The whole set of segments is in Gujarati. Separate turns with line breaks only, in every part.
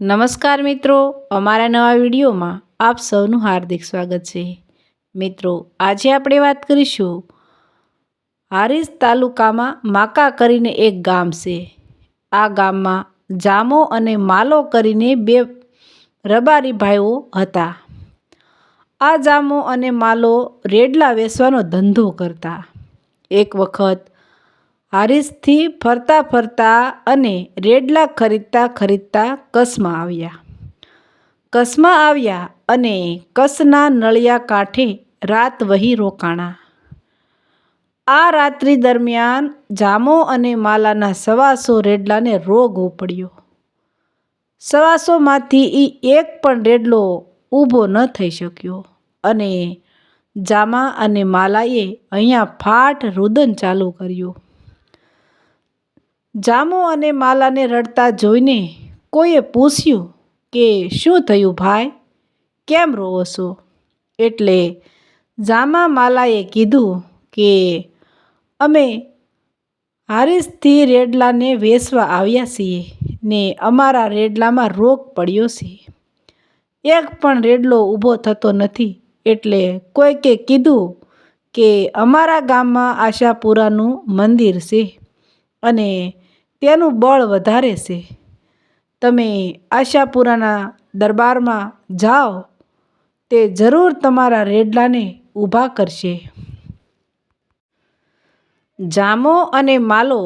નમસ્કાર મિત્રો, અમારા નવા વિડીયોમાં આપ સૌનું હાર્દિક સ્વાગત છે। મિત્રો, આજે આપણે વાત કરીશું હારીજ તાલુકામાં માકા કરીને એક ગામ છે। આ ગામમાં જામો અને માલો કરીને બે રબારી ભાઈઓ હતા। આ જામો અને માલો રેડલા વેચવાનો ધંધો કરતા। એક વખત હારીજથી ફરતા ફરતા અને રેડલા ખરીદતા કચ્છમાં આવ્યા અને કચ્છના નળિયા કાંઠે રાત વહી રોકાણા। આ રાત્રિ દરમિયાન જામો અને માલાના 125 રેડલાને રોગ ઉપડ્યો। 125માંથી એક પણ રેડલો ઊભો ન થઈ શક્યો અને જામા અને માલાએ અહીંયા ફાટ રુદન ચાલુ કર્યું। જામો અને માલાને રડતા જોઈને કોઈએ પૂછ્યું કે શું થયું ભાઈ, કેમ રોવો છો? એટલે જામા માલાએ કીધું કે અમે હારીજથી રેડલાને વેચવા આવ્યા છીએ ને અમારા રેડલામાં રોગ પડ્યો છે। એક પણ રેડલો ઊભો થતો નથી। એટલે કોઈકે કીધું કે અમારા ગામમાં આશાપુરાનું મંદિર છે અને તેનું બળ વધારે છે। તમે આશાપુરાના દરબારમાં જાઓ, તે જરૂર તમારા રેડલાને ઊભા કરશે। જામો અને માલો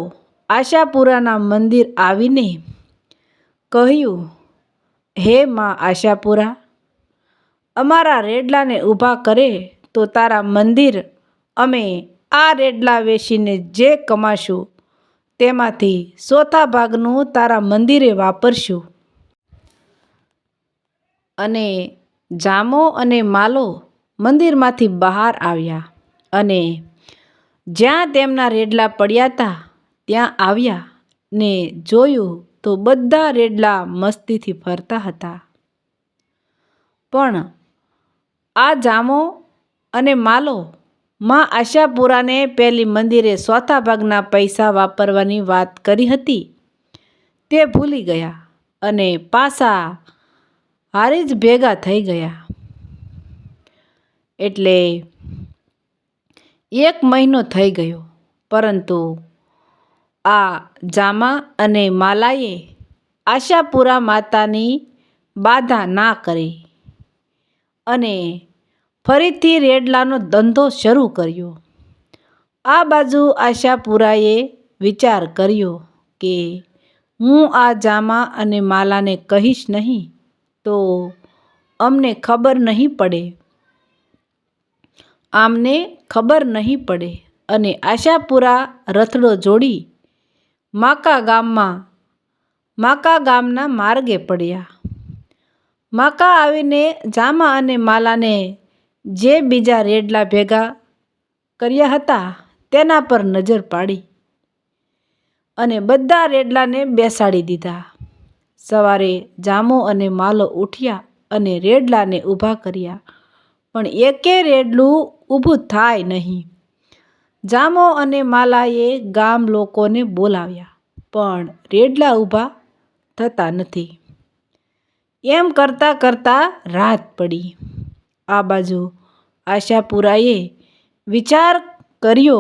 આશાપુરાના મંદિર આવીને કહ્યું, હે માં આશાપુરા, અમારા રેડલાને ઊભા કરે તો તારા મંદિર અમે આ રેડલા વેચીને જે કમાશું તેમાંથી 1/4 ભાગનું તારા મંદિરે વાપરશું। અને જામો અને માલો મંદિરમાંથી બહાર આવ્યા અને જ્યાં તેમના રેડલા પડ્યા હતા ત્યાં આવ્યા ને જોયું તો બધા રેડલા મસ્તીથી ફરતા હતા। પણ આ જામો અને માલો માં આશાપુરાને પેલી મંદિરે 1/4 ભાગના પૈસા વાપરવાની વાત કરી હતી તે ભૂલી ગયા અને પાછા હારીજ ભેગા થઈ ગયા। એટલે 1 મહિનો થઈ ગયો, પરંતુ આ જામા અને માલાએ આશાપુરા માતાની બાધા ના કરી અને ફરીથી રેડલાનો ધંધો શરૂ કર્યો। આ બાજુ આશાપુરાએ વિચાર કર્યો કે હું આ જામા અને માલાને કહીશ નહીં તો આમને ખબર નહીં પડે અને આશાપુરા રથડો જોડી માકા ગામના માર્ગે પડ્યા। માકા આવીને જામા અને માલાને જે બીજા રેડલા ભેગા કર્યા હતા તેના પર નજર પાડી અને બધા રેડલાને બેસાડી દીધા। સવારે જામો અને માલો ઉઠ્યા અને રેડલાને ઊભા કર્યા, પણ એકેય રેડલું ઊભું થાય નહીં। જામો અને માલાએ ગામ લોકોને બોલાવ્યા, પણ રેડલા ઊભા થતા નથી। એમ કરતાં રાત પડી। આ બાજુ આશાપુરાએ વિચાર કર્યો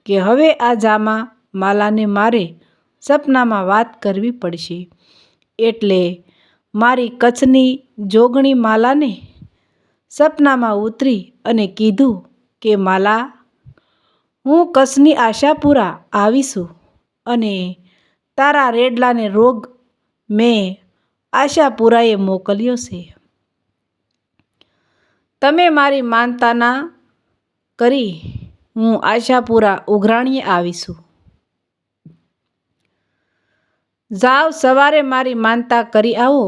કે હવે આ જામા માલાને મારે સપનામાં વાત કરવી પડશે। એટલે મારી કચ્છની જોગણી માલાને સપનામાં ઉતરી અને કીધું કે માલા, હું કચ્છની આશાપુરા આવી છું અને તારા રેડલાને રોગ મેં આશાપુરાએ મોકલ્યો છે। તમે મારી માનતા ના કરી હું આશાપુરા ઉઘરાણીએ આવી છું। જાઓ, સવારે મારી માનતા કરી આવો,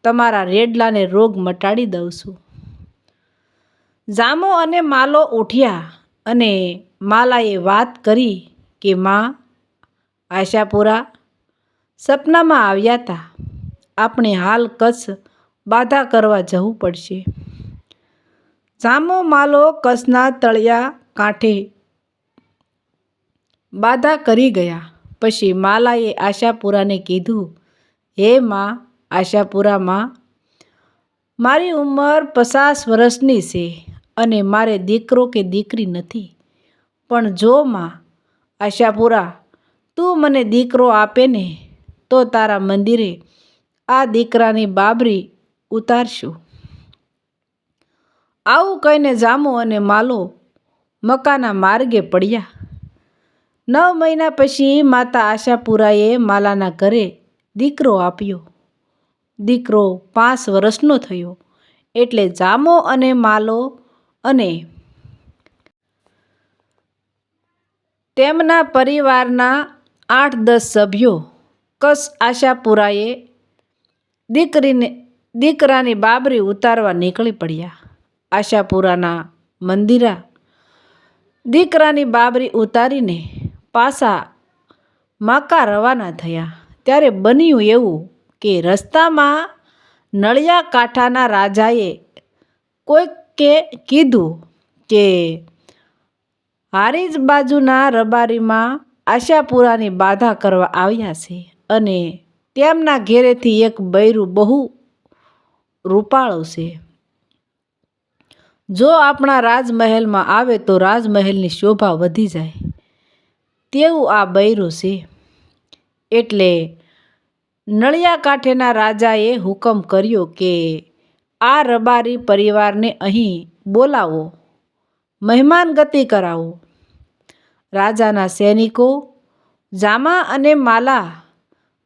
તમારા રેડલાને રોગ મટાડી દઉં છું। જામો અને માલો ઉઠ્યા અને માલાએ વાત કરી કે માં આશાપુરા સપનામાં આવ્યા હતા, આપણે હાલ કચ્છ બાધા કરવા જવું પડશે। જામો માલો કચ્છના તળિયા કાંઠે બાધા કરી ગયા। પછી માલાએ આશાપુરાને કીધું, હે માં આશાપુરામાં, મારી ઉંમર 50 વર્ષની છે અને મારે દીકરો કે દીકરી નથી. પણ જો માં આશાપુરા, તું મને દીકરો આપે ને તો તારા મંદિરે આ દીકરાની બાબરી ઉતારશું. આવું કહીને જામો અને માલો મકાના માર્ગે પડ્યા. 9 મહિના પછી માતા આશાપુરાએ માલાના ઘરે દીકરો આપ્યો. દીકરો 5 વર્ષનો થયો એટલે જામો અને માલો અને તેમના પરિવારના 8-10 સભ્યો કસ આશાપુરાએ દીકરાની બાબરી ઉતારવા નીકળી પડ્યા. આશાપુરાના મંદિરા દીકરાની બાબરી ઉતારીને પાછા માકા રવાના થયા. ત્યારે બન્યું એવું કે રસ્તામાં નળિયા કાંઠાના રાજાએ કોઈકે કીધું કે હારીજ બાજુના રબારીમાં આશાપુરાની બાધા કરવા આવ્યા છે અને તેમના ઘેરેથી એક બૈરું બહુ રૂપાળું છે. જો આપણા રાજમહેલમાં આવે તો રાજમહેલની શોભા વધી જાય તેવું આ બૈરું છે. એટલે નળિયા કાંઠેના રાજાએ હુકમ કર્યો કે આ રબારી પરિવારને અહીં બોલાવો, મહેમાનગતિ કરાવો. રાજાના સૈનિકો જામા અને માલા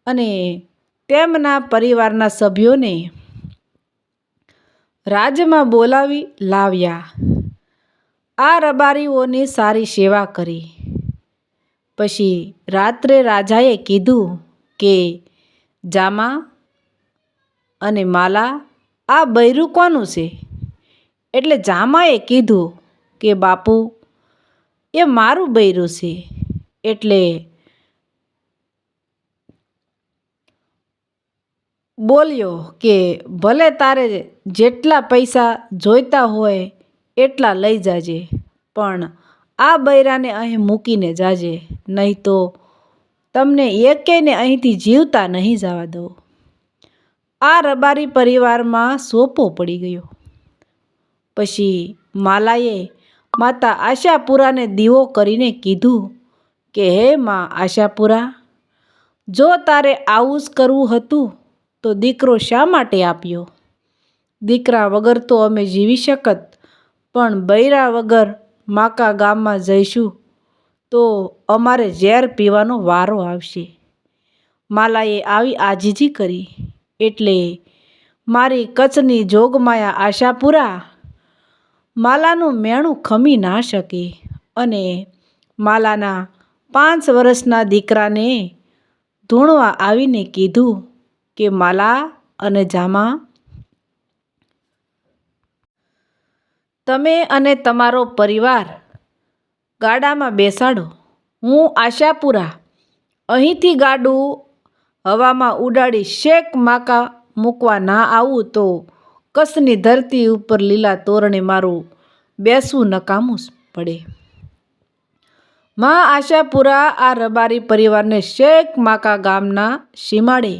અને તેમના પરિવારના સભ્યોને રાજમાં બોલાવી લાવ્યા. આ રબારીઓની સારી સેવા કરી. પછી રાત્રે રાજાએ કીધું કે જામા અને માલા, આ બૈરું કોનું છે? એટલે જામાએ કીધું કે બાપુ, એ મારું બૈરું છે. એટલે બોલ્યો કે ભલે તારે જેટલા પૈસા જોઈતા હોય એટલા લઈ જાજે, પણ આ બૈરાને અહીં મૂકીને જાજે, નહીં તો તમને એકેયને અહીંથી જીવતા નહીં જવા દઉં. આ રબારી પરિવારમાં સોપો પડી ગયો. પછી માલાએ માતા આશાપુરાને દીવો કરીને કીધું કે હે માં આશાપુરા, જો તારે આવું જ કરવું હતું તો દીકરો શા માટે આપ્યો? દીકરા વગર તો અમે જીવી શકત, પણ બૈરા વગર માકા ગામમાં જઈશું તો અમારે ઝેર પીવાનો વારો આવશે. માલાએ આવી આજીજી કરી એટલે મારી કચ્છની જોગમાયા આશાપુરા માલાનું મેણું ખમી ના શકી અને માલાના 5 વર્ષના દીકરાને ધૂણવા આવીને કીધું કે માલા અને જામા, તમે અને તમારો પરિવાર ગાડામાં બેસાડો. હું આશાપુરા અહીંથી ગાડું હવામાં ઉડાડી શેક માકા મૂકવા ના આવું તો કચ્છની ધરતી ઉપર લીલા તોરણે મારું બેસવું નકામું પડે. માં આશાપુરા આ રબારી પરિવારને શેક માકા ગામના સીમાડે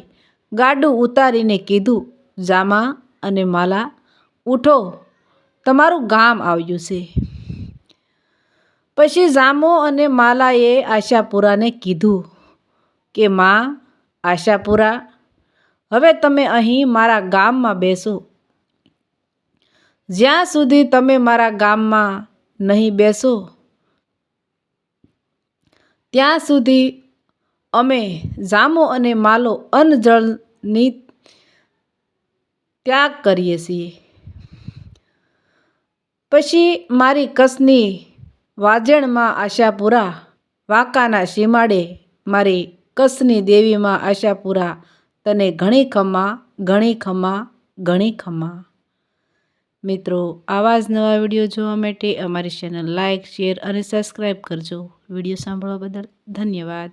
ગાડું ઉતારીને કીધું, જામા અને માલા, ઉઠો, તમારું ગામ આવ્યું છે. પછી જામો અને માલાએ આશાપુરાને કીધું કે માં આશાપુરા, હવે તમે અહીં મારા ગામમાં બેસો. જ્યાં સુધી તમે મારા ગામમાં નહીં બેસો ત્યાં સુધી અમે જામો અને માલો અન્ન જળની ત્યાગ કરીએ છીએ. પછી મારી કચ્છની વાજેણમાં આશાપુરા વાંકાના સીમાડે મારી કચ્છની દેવીમાં આશાપુરા તને ઘણી ખમા, ઘણી ખમા, ઘણી ખમા. મિત્રો, આવા જ નવા વિડીયો જોવા માટે અમારી ચેનલ લાઇક, શેર અને સબસ્ક્રાઈબ કરજો. વિડીયો સાંભળવા બદલ ધન્યવાદ.